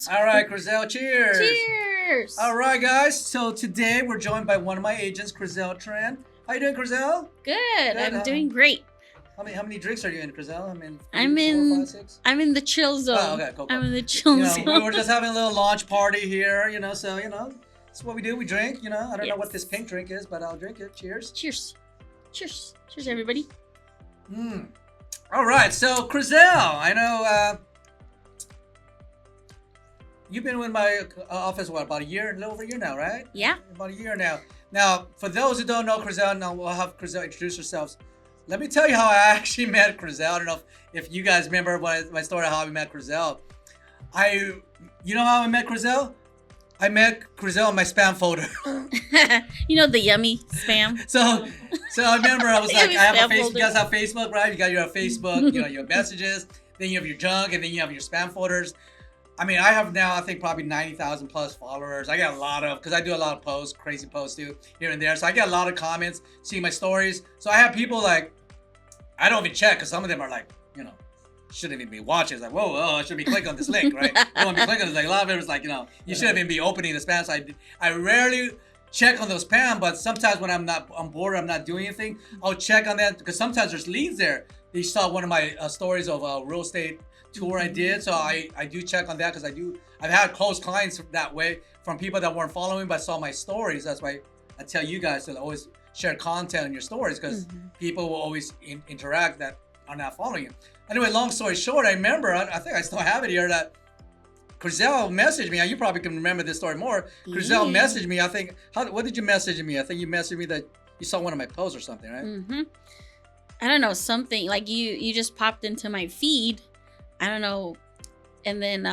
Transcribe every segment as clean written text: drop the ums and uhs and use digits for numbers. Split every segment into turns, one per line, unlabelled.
All right, Kryzl, cheers.
Cheers.
All right, guys. So today we're joined by one of my agents, Kryzl Tran. How you doing, Kryzl?
Good. I'm doing great.
How many drinks are you in, Kryzl?
I'm in the chill zone.
Oh, okay, cool.
I'm in the chill zone.
We were just having a little launch party here, so that's what we do. We drink, I don't know what this pink drink is, but I'll drink it. Cheers.
Cheers. Cheers. Cheers, everybody.
All right, so Kryzl, I know you've been in my office, about a little over a year now, right?
Yeah.
About a year now. Now, for those who don't know Kryzl, now we'll have Kryzl introduce herself. Let me tell you how I actually met Kryzl. I don't know if you guys remember my story of how I met Kryzl. You know how I met Kryzl? I met Kryzl in my spam folder.
The yummy spam.
So I remember I was like, I have a Facebook.
Folder.
You guys have Facebook, right? You got your Facebook, your messages, then you have your junk, and then you have your spam folders. I have now, I think, probably 90,000 plus followers. I get a lot of, because I do a lot of posts, crazy posts too, here and there. So I get a lot of comments, seeing my stories. So I have people like, I don't even check, because some of them are like, shouldn't even be watching. It's like, whoa, I shouldn't be clicking on this link, right? I don't be clicking on this. Like, a lot of it is like, you shouldn't even be opening the spam. So I rarely check on those spam, but sometimes when I'm bored, I'm not doing anything, I'll check on that, because sometimes there's leads there. They saw one of my stories of a real estate tour I did, so I do check on that, because I've had close clients that way from people that weren't following but saw my stories. That's why I tell you guys to always share content in your stories, because people will always interact that are not following you. Anyway, long story short, I remember, I think I still have it here, that Kryzl messaged me. You probably can remember this story more. Kryzl messaged me. I think, what did you message me? I think you messaged me that you saw one of my posts or something, right?
I don't know, something like you just popped into my feed. I don't know. And then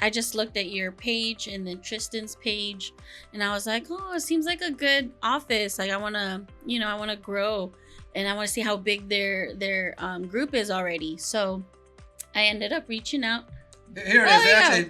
I just looked at your page and then Tristan's page, and I was like, oh, it seems like a good office. Like I want to grow, and I want to see how big their group is already. So I ended up reaching out.
Here it is, actually,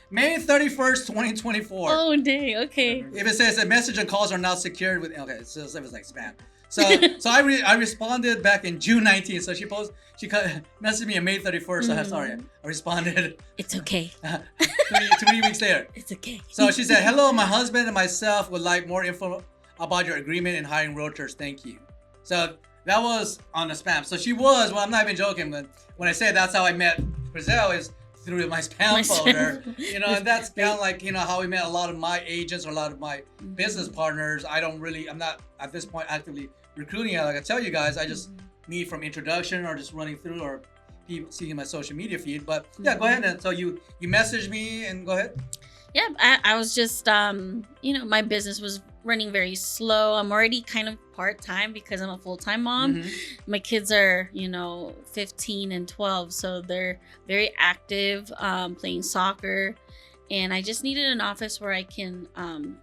May 31st, 2024.
Oh, dang, okay.
If it says that message and calls are not secured with, okay, so it was like spam. So I responded back in June 19th. So she messaged me on May 31st. So sorry, I responded.
It's okay.
3 weeks later.
It's okay.
So she said, hello, my husband and myself would like more info about your agreement in hiring realtors. Thank you. So that was on the spam. So she was, well, I'm not even joking, but when I say that's how I met Kryzl is through my spam folder, and that's kind of like, how we met a lot of my agents or a lot of my business partners. I'm not at this point actively recruiting. Like I tell you guys, I just meet from introduction or just running through or people seeing my social media feed. But yeah, go ahead. And so you messaged me and go ahead.
Yeah, I was just, my business was running very slow. I'm already kind of part-time because I'm a full-time mom. My kids are, 15 and 12. So they're very active, playing soccer. And I just needed an office where I can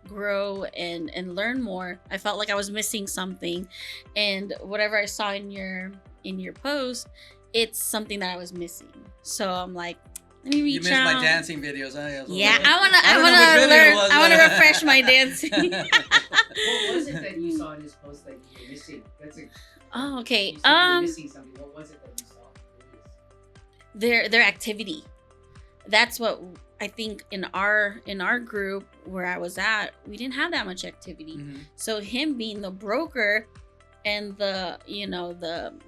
grow and learn more. I felt like I was missing something. And whatever I saw in your post, it's something that I was missing. So I'm like, let me reach out.
You missed my dancing videos, huh?
Yeah, I wanna learn. I wanna refresh my dancing.
What was it that you saw in this post that you were missing?
Oh, okay.
You said you were missing something. What was it that you saw?
Their activity. That's what I think in our group where I was at, we didn't have that much activity. So him being the broker and the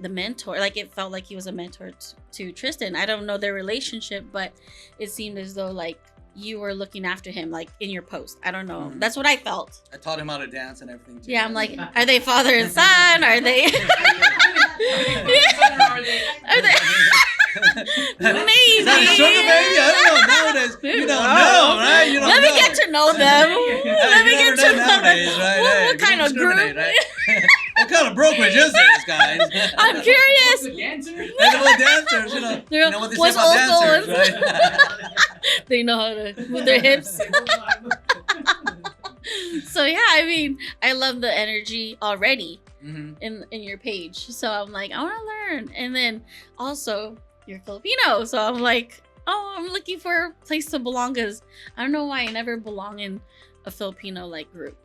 mentor, like it felt like he was a mentor to Tristan. I don't know their relationship, but it seemed as though like you were looking after him, like in your post. I don't know. That's what I felt.
I taught him how to dance and everything too.
Yeah, I'm like, are they father and son? Are they?
Are they?
Maybe.
Is that a sugar baby? I don't know. Nowadays, you don't know, right? You don't
Let
know.
me get to know them. Let me get to know them.
Nowadays, right?
What kind of group?
Right? What kind of brokerage is this, guys?
I'm curious.
The dancers?
They're dancers, you know what they say about dancers, right?
They know how to move their hips. So yeah, I love the energy already in your page. So I'm like, I want to learn. And then also you're Filipino, so I'm like, oh, I'm looking for a place to belong, because I don't know why I never belong in a Filipino like group.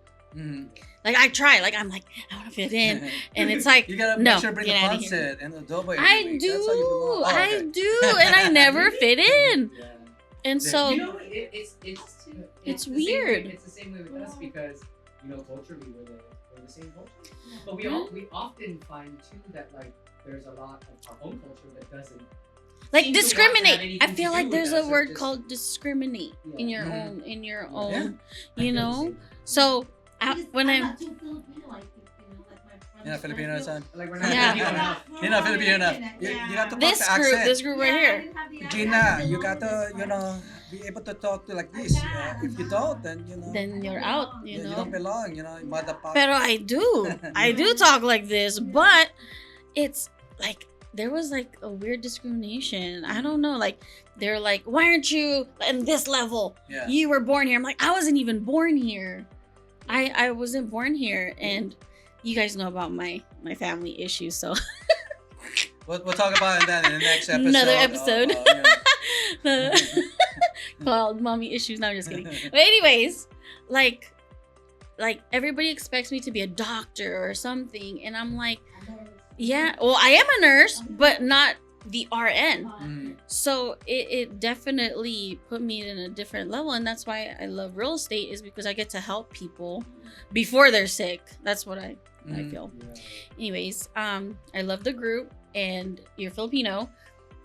Like I try, like I'm like, I want to fit in, and it's like,
you gotta make sure to bring the pancit and the adobo.
I do, and I never fit in. And so
You know, it's the same
weird.
way- It's the same way with us because culturally we're the same culture. But we often find too that like there's a lot of our own culture that doesn't
like
seem to want to have
discriminate.
anything
I
to
feel
do
like
with
there's
us
a
or
word
just-
called discriminate in your
Mhm.
own
Yeah.
own.
I feel the
know.
same.
So when
I'm
I'm
not too Filipino, like my friends.
You're not Filipino, son.
Like we're
Yeah.
not enough.
You're not Filipino enough. You got to talk
this
the
group,
accent.
this group right here.
Gina, you got to, be able to talk to like this. If you don't, then,
Then you're out, you
you
know.
don't belong, mother pop.
Pero I do talk like this, but it's like there was like a weird discrimination. I don't know, like they're like, why aren't you in this level?
Yeah.
You were born here. I'm like, I wasn't even born here. I wasn't born here, and you guys know about my family issues, so
We'll talk about that in the next episode.
Another episode. called mommy issues. No, I'm just kidding. But anyways, like everybody expects me to be a doctor or something, and I'm like, yeah, well, I am a nurse, but not the RN.
Mm.
So it definitely put me in a different level, and that's why I love real estate, is because I get to help people before they're sick. That's what I feel.
Yeah.
Anyways, I love the group, and you're Filipino,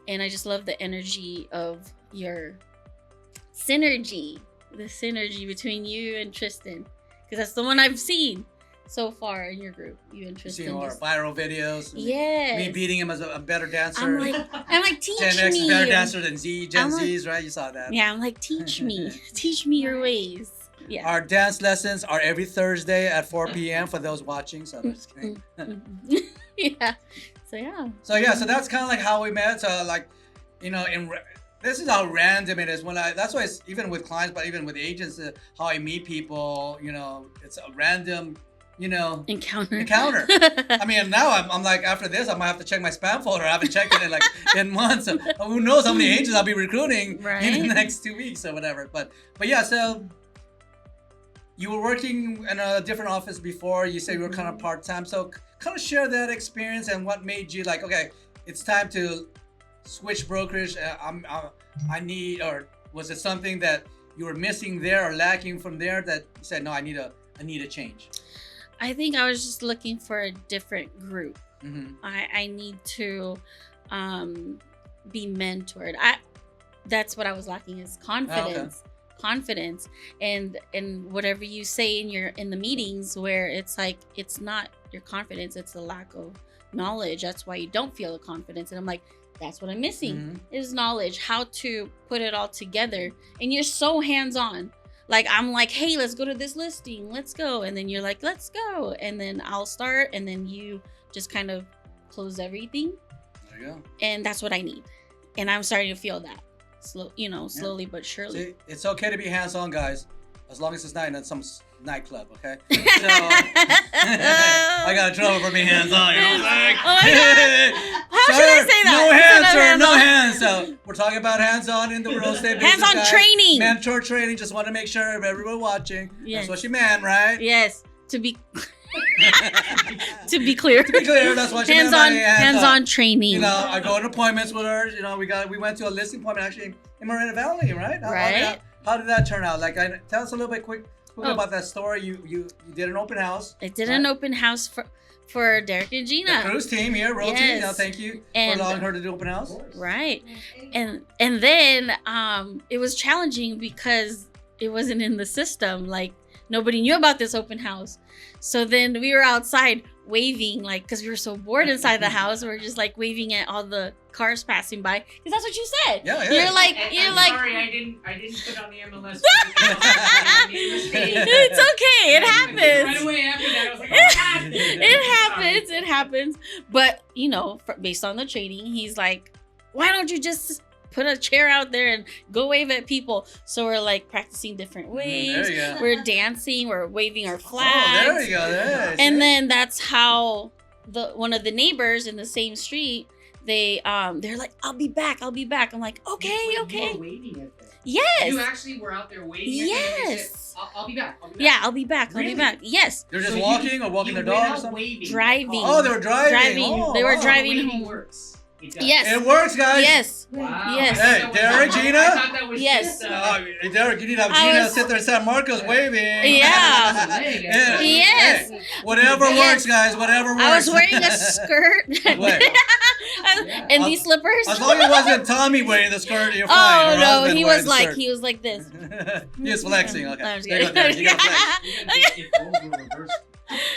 and I just love the energy of your synergy, the synergy between you and Tristan, because that's the one I've seen so far in your group. You and
You
Tristan.
see our
just-
viral videos.
Yes.
Me beating him as a better dancer.
I'm like, teach
Gen X
me.
is better dancer than Gen
I'm like-
Z's, right? You saw that.
Yeah, I'm like, teach me your ways. Yeah.
Our dance lessons are every Thursday at 4 p.m. for those watching. So I'm just kidding.
Yeah. So yeah.
So that's kind of like how we met. So like, this is how random it is. That's why it's even with clients, but even with agents, how I meet people. It's a random, encounter. I mean, now I'm like, after this, I might have to check my spam folder. I haven't checked it in like 10 months. So who knows how many agents I'll be recruiting in the
Right.
next 2 weeks or whatever. But yeah, so you were working in a different office before. You said you were kind of part-time. So kind of share that experience and what made you like, okay, it's time to switch brokerage. I need, or was it something that you were missing there or lacking from there that you said, no, I need a change?
I think I was just looking for a different group.
Mm-hmm.
I need to be mentored. That's what I was lacking, is confidence. Confidence and whatever you say in the meetings, where it's like, it's not your confidence, it's the lack of knowledge. That's why you don't feel the confidence. And I'm like, that's what I'm missing,
Mm-hmm.
is knowledge, how to put it all together. And you're so hands-on. Like, I'm like, hey, let's go to this listing, let's go. And then you're like, let's go. And then I'll start, and then you just kind of close everything.
There you go.
And that's what I need. And I'm starting to feel that slowly but surely.
See, it's okay to be hands-on, guys, as long as it's not in some nightclub, okay? So, I got in trouble for being hands-on. Like,
Oh my God. How should I say that?
No
Instead
hands,
of
sir. No
hands-on.
hands. So we're talking about hands-on in the real estate business.
Hands-on
guys.
training.
Mentor training. Just want to make sure everyone watching.
Yes.
That's what she meant, right?
Yes, to be to be clear.
To be clear, that's what she meant by
hands-on training.
I go on appointments with her. We went to a listing appointment actually in Moreno Valley, right?
Right.
How did that turn out? Like, tell us a little bit quick
Oh.
about that story. You did an open house.
I did an open house for Derek and
The
Gina.
cruise team here, Royal
Yes.
Team. Thank you
And-
for allowing her to do open house.
Right. And then it was challenging because it wasn't in the system. Like, nobody knew about this open house. So then we were outside waving, like, because we were so bored inside the house. We were just like waving at all the cars passing by, because that's what you said.
Yeah, yeah.
You're like,
I'm sorry, I didn't put on the MLS.
it's okay. It happens.
Right away after that, I was like, oh,
It happens. But based on the training, he's like, why don't you just put a chair out there and go wave at people? So we're like practicing different waves.
There you go.
We're dancing. We're waving our
Oh,
flags.
there you go. There.
And then that's how one of the neighbors in the same street, they're like, I'll be back. I'm like, okay.
You were waving at them.
Yes.
You actually were out there waiting. At them and they said,
Yes.
I'll be back. I'll be back.
Yeah, I'll be back.
Really?
Yes.
They're just
So
walking or walking
you
their
went
dog or
out
something.
waving.
Driving.
Oh, they were driving.
Driving.
Oh,
They were
wow.
driving
Waving
home.
works. It does.
Yes.
It works, guys.
Yes.
Wow.
Yes.
Hey,
I thought that was-
Derek, Gina?
I thought that was
Yes.
just,
Derek, you need to have
I
Gina
was-
sit there in San Marcos waving.
Yeah.
Yeah.
Yes.
Hey, whatever
Yes.
works, guys. Whatever works.
I was wearing a skirt
Wait.
and these slippers.
As long as it wasn't Tommy wearing the skirt, you're fine.
Oh
Your
no,
husband
he
wearing
was
the
like
skirt.
he was like this.
He was flexing. Okay.
I was
There you go,
kidding.
Derek. You got flex.
If roles were reversed.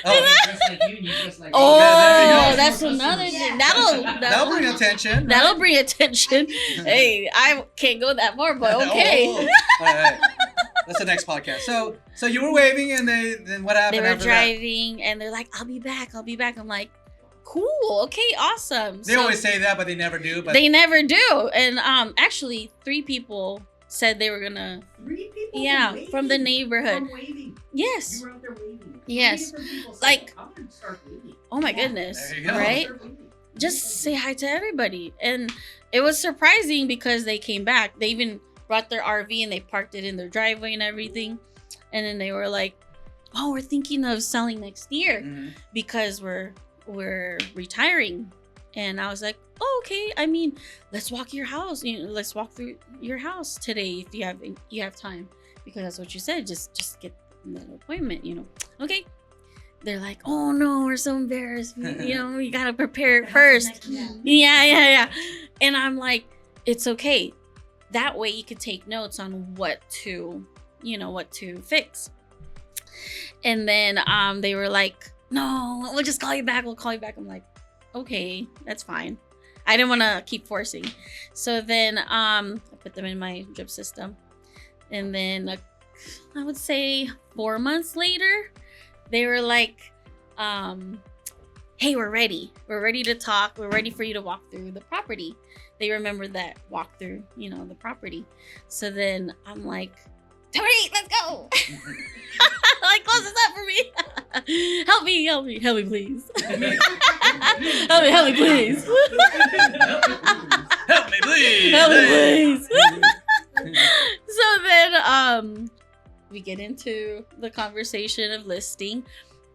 Oh.
They dress like you and you dress like
Oh,
there you go.
that's another thing. That'll
Bring attention.
That'll bring attention. Hey, I can't go that far, but okay.
Oh. All right. That's the next podcast. So you were waving, and then what happened?
They were
after
driving, and they're like, "I'll be back. I'll be back." I'm like, "Cool. Okay. Awesome."
That? They always say that, but they never do. But
They never do. And actually, 3 people said they were gonna.
3 people.
Yeah,
waving?
from the neighborhood.
From waving.
Yes.
You were out there waving. 3
Yes.
different people said,
Like-
I'm gonna start waving.
Oh my
Yeah.
goodness.
There you go.
Right?
Start waving.
Just say hi to everybody. And it was surprising because they came back. They even brought their RV and they parked it in their driveway and everything. And then they were like, "Oh, we're thinking of selling next year
Mhm.
because we're retiring." And I was like, "Oh, okay. I mean, let's walk your house. Let's walk through your house today if you have time, because that's what you said. Just get an appointment. Okay." They're like, "Oh no, we're so embarrassed. We gotta prepare it first." Yeah. And I'm like, "It's okay. That way you could take notes on what to fix." And then they were like, "No, we'll just call you back. We'll call you back." I'm like, "Okay, that's fine." I didn't want to keep forcing. So then I put them in my drip system. And then I would say 4 months later, they were like, "Hey, we're ready. We're ready to talk. We're ready for you to walk through the property." They remembered that walk through, the property. So then I'm like, "Tony, let's go." Like, close this up for me. Help me, please. help me, please.
Help me, please.
Help me,
Hey.
please. So then we get into the conversation of listing,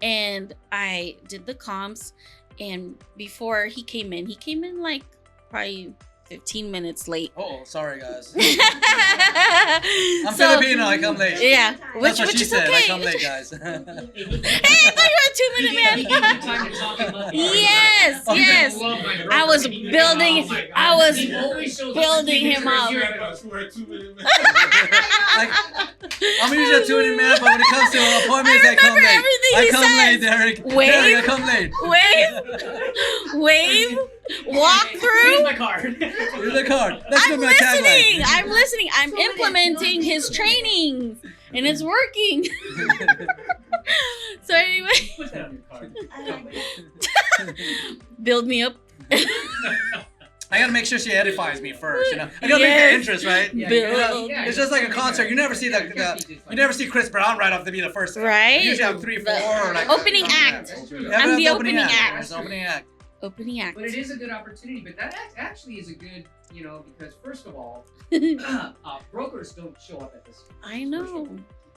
and I did the comps, and before he came in like probably 15 minutes late.
Oh, sorry, guys.
I'm
I'm Filipino. I come late.
Yeah,
That's what
which
she
is
said.
okay.
I come late, guys.
Hey, I thought you were a 2-minute
He
man.
gave you time to talk about the
Yes,
Oh,
yes.
I love my
I was
broker.
building-
Oh my God.
I was
He always shows up
building
for 2
him
minutes.
up.
You're
I
like,
got to wear 2 minutes.
Like, I'm usually a 2-minute man, but when it comes to appointments, I come
remember
late.
everything
I
he
come
says.
late, Derek.
Wave.
Derek, I come late.
Wave, walk
Here's
through.
my card.
Here's the card. That's
I'm
my
listening.
tagline.
I'm listening. I'm
So many
implementing his
notes.
trainings, and it's working. So anyway,
Put that on your card.
I like that.
build me up.
I gotta make sure she edifies me first. I gotta make the
Yes.
interest, right?
Yeah,
Build.
yeah,
It's just like a concert. You never see you never see Chris Brown right off the beat the first time.
Right?
You usually have 3, 4, or like
Opening act.
That's true.
Yeah,
I'm
but
the
that's
opening act.
It's opening act.
Opening act.
But it is a good opportunity. But that actually is a good, because first of all, brokers don't show up at this.
I know.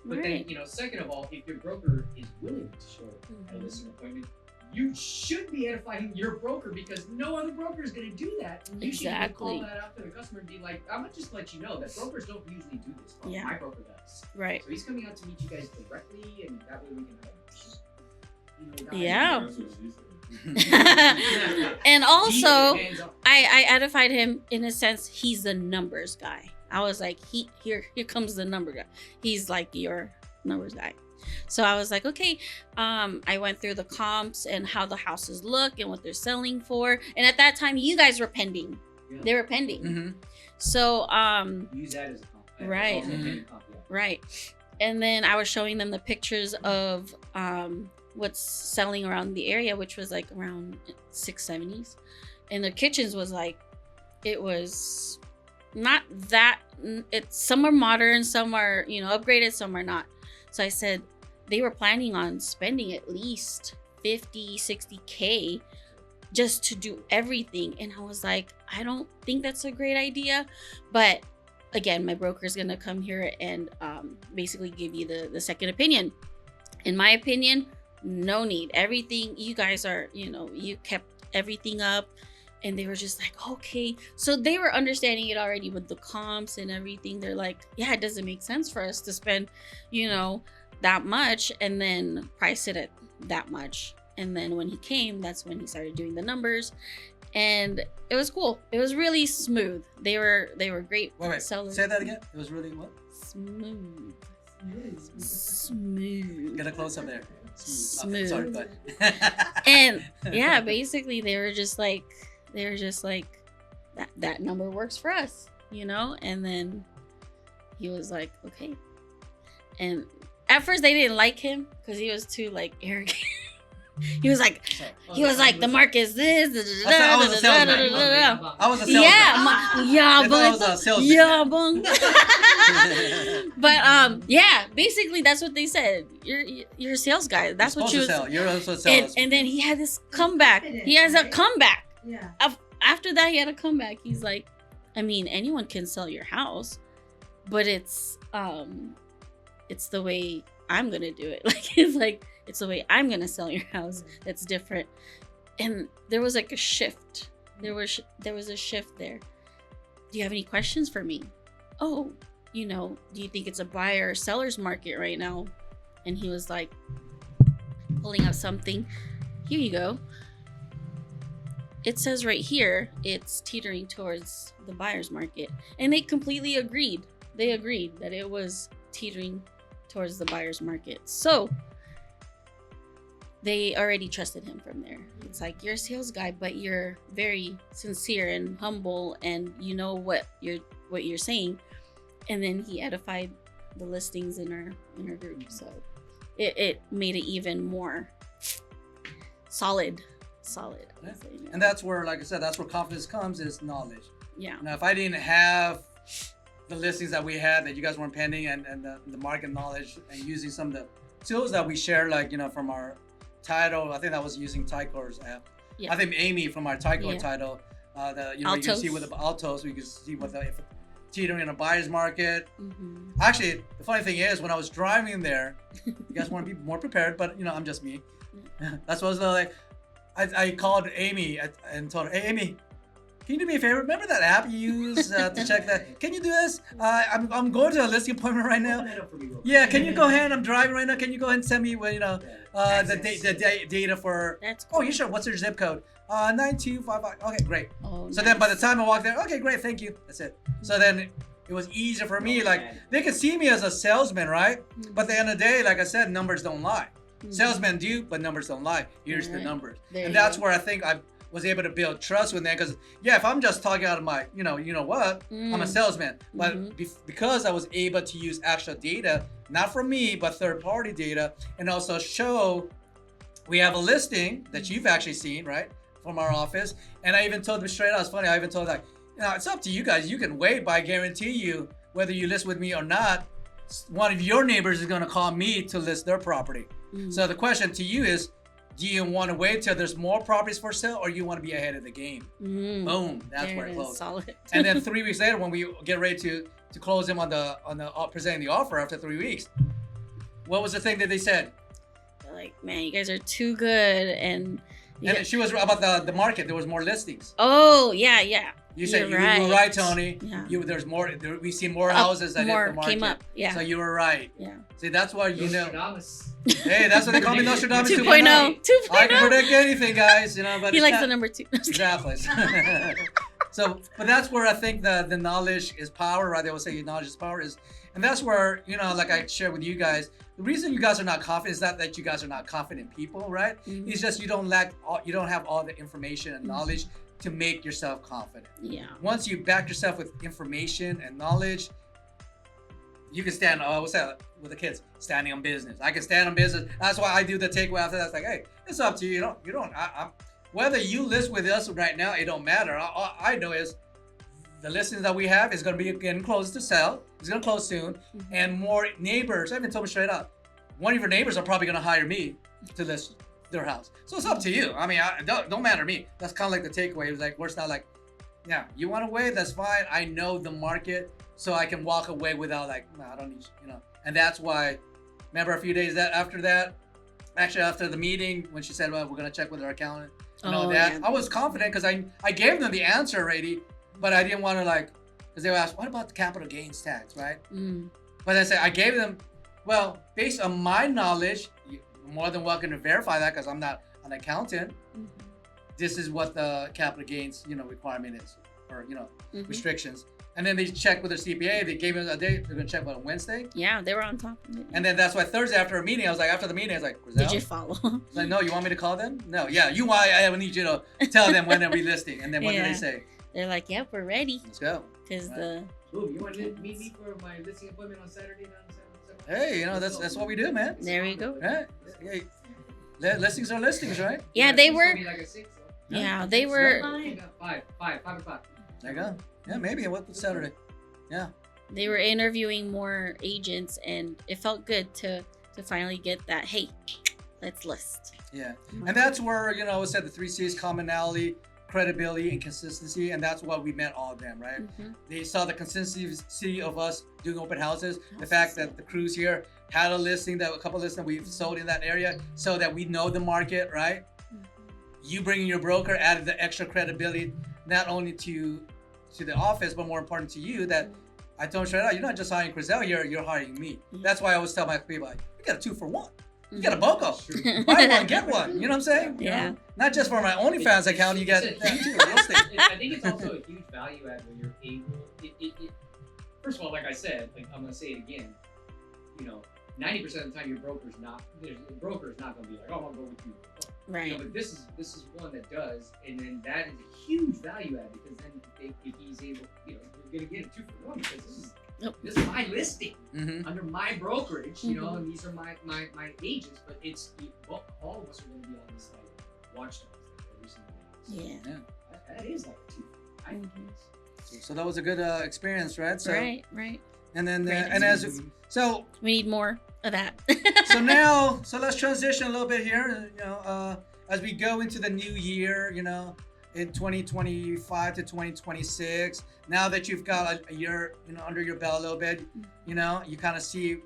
But
Right.
then, second of all, if your broker is willing to show up at a listing appointment, you should be edifying your broker, because no other broker is going to do that. And you should even call
Exactly.
that out to the customer and be like, I'm going to just let you know that brokers don't usually do this. Well,
Yeah.
my broker does.
Right.
So he's coming out to meet you guys directly, and that way we can have
Yeah.
That's what she said.
And also,
Hands up.
I edified him in a sense. He's the numbers guy. I was like, here comes the number guy. He's like your numbers guy. So I was like, okay. I went through the comps and how the houses look and what they're selling for. And at that time, you guys were pending.
Yeah.
They were pending.
Mm-hmm.
So
Use that as a comp.
Right.
Also
Mhm.
a comp, yeah.
right. And then I was showing them the pictures of what's selling around the area, which was like around 670s. And their kitchens was like, it was not that, some are modern, some are, upgraded, some are not. So I said they were planning on spending at least 50, 60K just to do everything. And I was like, I don't think that's a great idea. But again, my broker is going to come here and basically give you the second opinion. In my opinion, no need. Everything, you guys are, you kept everything up. And they were just like, okay. So they were understanding it already with the comps and everything. They're like, yeah, it doesn't make sense for us to spend, that much and then price it at that much. And then when he came, that's when he started doing the numbers. And it was cool. It was really smooth. They were great sellers.
Say that again. It was really what?
Smooth. Smooth.
Get a close up there.
Smooth.
Sorry, but
And yeah, basically they were just like that number works for us, and then he was like, okay. And at first they didn't like him because he was too like arrogant. He was like, the market is this.
I was a salesman. I was a salesman.
Yeah,
I was a salesman.
Yeah, bung. But yeah, basically that's what they said. You're a sales guy. That's what you.
You're also a sales.
And then he had this comeback. He has a comeback.
Yeah.
After that, he had a comeback. He's like, I mean, anyone can sell your house, but it's the way I'm gonna do it. It's the way I'm gonna sell your house. That's different. And there was like a shift. There was a shift there. Do you have any questions for me? Oh, do you think it's a buyer or seller's market right now? And he was like, pulling up something. Here you go. It says right here, it's teetering towards the buyer's market. And they completely agreed. They agreed that it was teetering towards the buyer's market. So they already trusted him from there. It's like, you're a sales guy, but you're very sincere and humble, and you know what you're saying. And then he edified the listings in our group. So it made it even more solid.
Yeah. And that's where, like I said, that's where confidence comes, is knowledge.
Yeah.
Now, if I didn't have the listings that we had that you guys weren't pending, and the market knowledge, and using some of the tools that we share, like, from our title, I think that was using Tycor's app. Yeah. I think Amy from our Tycor title, you can see with the Altos, we can see what the teetering in a buyer's market. Mm-hmm. Actually, the funny thing is, when I was driving there, you guys want to be more prepared, but I'm just me. That's what I was like. I called Amy and told her, hey, Amy, can you do me a favor? Remember that app you use to check that? Can you do this? I'm going to a listing appointment right now. Yeah, can you go ahead? I'm driving right now. Can you go ahead and send me the data for?
That's cool.
Oh, you sure? What's your zip code? 9255. Okay, great.
Oh,
so then by the time I walk there, okay, great, thank you. That's it. So then it was easier for me. Like, they could see me as a salesman, right? Mm-hmm. But at the end of the day, like I said, numbers don't lie. Mm-hmm. Salesmen do, but numbers don't lie. Here's the numbers. And that's where I think I was able to build trust with them. Because if I'm just talking out of my, I'm a salesman. But because I was able to use actual data, not from me, but third-party data, and also show we have a listing that you've actually seen, right, from our office. And I even told them straight out, it's funny, I even told them, like, it's up to you guys. You can wait, but I guarantee you, whether you list with me or not, one of your neighbors is going to call me to list their property. Mm-hmm. So the question to you is, do you want to wait till there's more properties for sale, or you want to be ahead of the game? Mm-hmm. Boom, that's where it closed.
Solid.
And then 3 weeks later, when we get ready to close him on the presenting the offer after 3 weeks, what was the thing that they said?
They're like, man, you guys are too good, and
she was about the market. There was more listings.
Oh yeah.
You said you were right, Tony. Yeah. There's more. We see more houses that hit the market.
Came up. Yeah.
So you were right.
Yeah.
See, that's why Hey, that's what they call me, Nostradamus 2.0.
2.0.
I can predict anything, guys. But
he likes the number 2.
Exactly. So, but that's where I think the knowledge is power, right? They always say knowledge is power, and that's where, like I shared with you guys, the reason you guys are not confident is not that you guys are not confident people, right? Mm-hmm. It's just you don't have all the information and knowledge to make yourself confident. Yeah. Once you back yourself with information and knowledge, you can stand. What's that with the kids? Standing on business. I can stand on business. That's why I do the takeaway after that. It's like, hey, it's up to you. You don't. Whether you list with us right now, it don't matter. All I know is the listings that we have is going to be getting close to sell. It's going to close soon, and more neighbors. I even told me straight up, one of your neighbors are probably going to hire me to list their house. So it's up to you. I mean, don't matter to me. That's kind of like the takeaway. It was like, it's not like, yeah, you want to wait? That's fine. I know the market, so I can walk away without like, no, I don't need, And that's why, remember a few days after that, actually after the meeting, when she said, well, we're going to check with our accountant, and all
Oh,
that.
yeah.
I was confident because I gave them the answer already, but I didn't want to because they were asked, what about the capital gains tax, right? But I said, I gave them, well, based on my knowledge, you're more than welcome to verify that because I'm not an accountant. This is what the capital gains, requirement is, or, restrictions. And then they checked with their CPA. They gave them a date. They're going to check on Wednesday.
Yeah, they were on top of it.
And then that's why Thursday after a meeting, after the meeting, I was like, Kryzl?
Did you follow?
I was like, no, you want me to call them? No, yeah, I need you to tell them when they're relisting. And then what do they say?
They're like, yep, we're ready.
Let's go.
Because
Right.
Boom, you want to meet me for my listing appointment on Saturday?
Hey, that's what we do, man.
there we go.
Right? Hey, listings are listings, right?
Yeah, they were.
Like a 6, so.
Yeah, they were.
5 o'clock.
There you go. Yeah, maybe. What's Saturday? Yeah.
They were interviewing more agents, and it felt good to finally get that. Hey, let's list.
Yeah. And that's where, I said the 3 C's: commonality, credibility, and consistency. And that's what we met all of them, right? They saw the consistency of us doing open houses. The fact that the crews here had a couple listings we've sold in that area so that we know the market, right? You bringing your broker added the extra credibility, not only to the office, but more important to you, that I told straight out, you're not just hiring Kryzl here, you're hiring me. That's why I always tell my people, you got a 2-for-1. You got a BOGO. Buy one, get one. You know what I'm saying?
Yeah.
Not just for my OnlyFans account, you get that too. Real estate.
I think it's also a huge value add when you're able. First of all, like I said, I'm gonna say it again. 90% of the time, your broker's not going to be like, oh, I'll go with you.
Right.
But this is one that does, and then that is a huge value add because then if he's able, you're going to get a 2-for-1 because this is my listing under my brokerage, and these are my agents, but it's all of us are going to be on this watchdog every single day. So that is like a 2-for-1. I think it is.
So that was a good experience, right? So,
right.
And then so
we need more of that.
so let's transition a little bit here. As we go into the new year, in 2025 to 2026. Now that you've got a year, under your belt a little bit, you kind of see,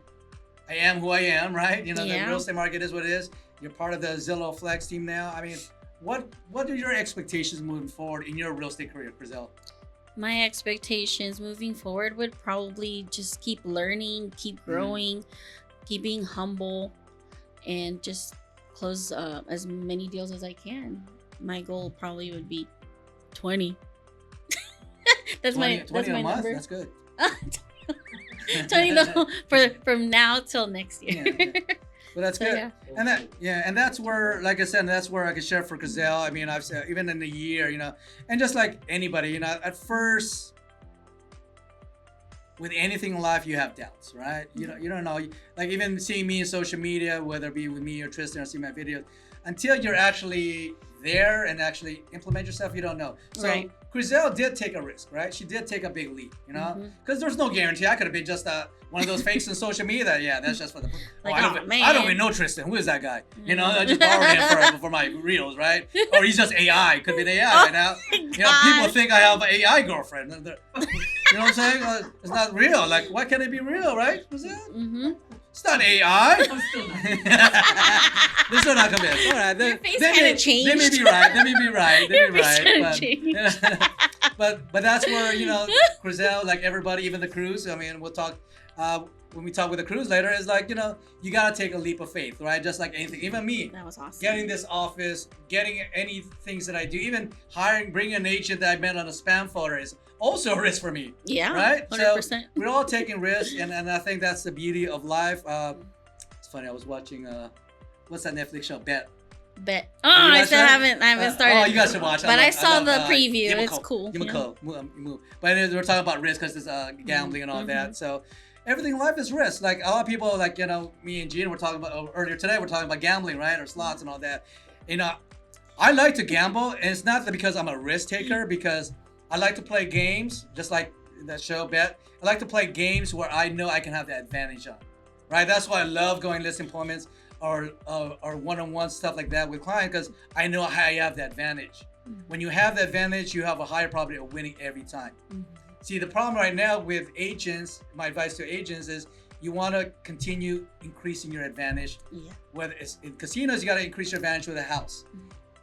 I am who I am, right? The real estate market is what it is. You're part of the Zillow Flex team now. I mean, what are your expectations moving forward in your real estate career, Kryzl?
My expectations moving forward would probably just keep learning, keep growing, keep being humble, and just close as many deals as I can. My goal probably would be 20. That's
20
my
a month?
number.
That's good.
20 from now till next year.
Yeah. But that's
So,
good.
yeah.
And that's where, like I said, that's where I can share for Kryzl. I mean, I've said even in a year, and just like anybody, at first, with anything in life, you have doubts, right? You don't know. Like even seeing me in social media, whether it be with me or Tristan or see my videos, until you're actually there and actually implement yourself, you don't know. So
Right.
Kryzl did take a risk, right? She did take a big leap, because there's no guarantee. I could have been just one of those fakes on social media that's just for the.
Like,
I don't even know Tristan. Who is that guy? I just borrowed him for my reels, right? Or he's just AI. Could be an AI right now. People think I have an AI girlfriend. You know what I'm saying? It's not real. Like, why can't it be real, right? It's not AI.
I'm still not.
They're still not convinced. All right.
Your face kinda changed.
They may be right. They may be right.
Your face kinda changed.
But that's where, Kryzl, like everybody, even the crews, I mean, we'll talk, when we talk with the crews later, is like, you got to take a leap of faith, right? Just like anything. Even me.
That was awesome.
Getting this office, getting any things that I do, even bringing an agent that I met on a spam folder is also a risk for me.
Yeah.
Right?
100%.
So we're all taking risks, and I think that's the beauty of life. It's funny, I was watching, what's that Netflix show? Bet.
Oh, I still haven't started.
Oh, you guys should watch it.
But I saw
love,
the preview. It's cool.
Move. But we're talking about risk because there's gambling and all that. So everything in life is risk. Like a lot of people, like, me and Gene were talking about earlier today, we're talking about gambling, right? Or slots and all that. I like to gamble, and it's not that because I'm a risk taker, because I like to play games, just like that show, Bet. I like to play games where I know I can have the advantage on, right? That's why I love going listing appointments or one-on-one stuff like that with clients, because I know how I have the advantage. When you have the advantage, you have a higher probability of winning every time. See, the problem right now with agents, my advice to agents is you want to continue increasing your advantage.
Yeah.
Whether it's in casinos, you got to increase your advantage with a house.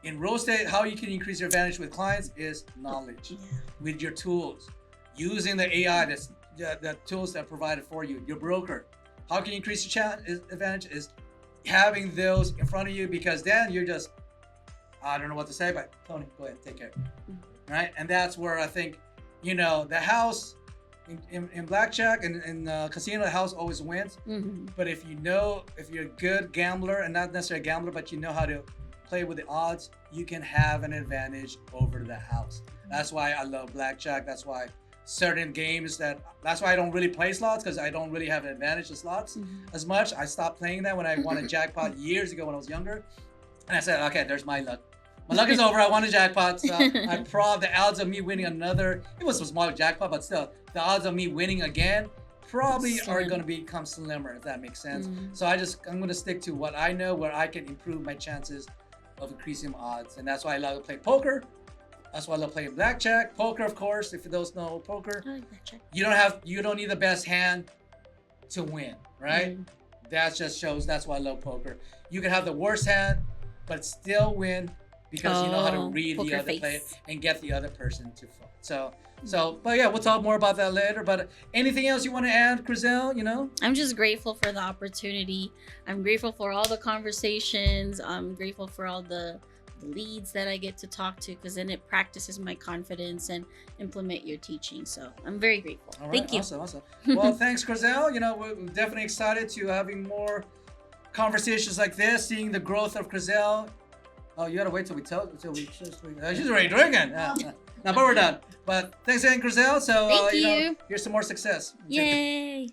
in real estate, how you can increase your advantage with clients is knowledge,
Yeah.
with your tools, using the AI, the tools that are provided for you, your broker. How can you increase your advantage is having those in front of you, because then you're just, I don't know what to say, but Tony, go ahead, take care. Right? And that's where I think, you know, the house in blackjack and in casino, the house always wins.
Mm-hmm.
But if you're a good gambler, and not necessarily a gambler, but you know how to play with the odds, you can have an advantage over the house. That's why I love blackjack. That's why certain games that's why I don't really play slots, because I don't really have an advantage of slots as much. I stopped playing that when I won a jackpot years ago when I was younger. And I said, okay, there's my luck. My luck is over. I won a jackpot. So the odds of me winning another, it was a smaller jackpot, but still, the odds of me winning again probably are going to become slimmer, if that makes sense. So I'm going to stick to what I know, where I can improve my chances of increasing odds. And that's why I love to play poker. That's why I love playing blackjack. Poker, of course, if you don't know poker,
I like blackjack.
you don't need the best hand to win, right? That just shows, that's why I love poker. You can have the worst hand, but still win, because you know how to read the other player and get the other person to fold. But yeah, we'll talk more about that later. But anything else you want to add, Kryzl? You know,
I'm just grateful for the opportunity. I'm grateful for all the conversations. I'm grateful for all the leads that I get to talk to, because then it practices my confidence and implement your teaching. So I'm very grateful.
all right,
Thank you.
Awesome. Well, thanks, Kryzl. You know, we're definitely excited to having more conversations like this, seeing the growth of Kryzl. Oh, you gotta wait till she's already drinking. Now, but we're done. But thanks again, Kryzl. So,
Thank
you know,
you.
here's some more success.
Yay.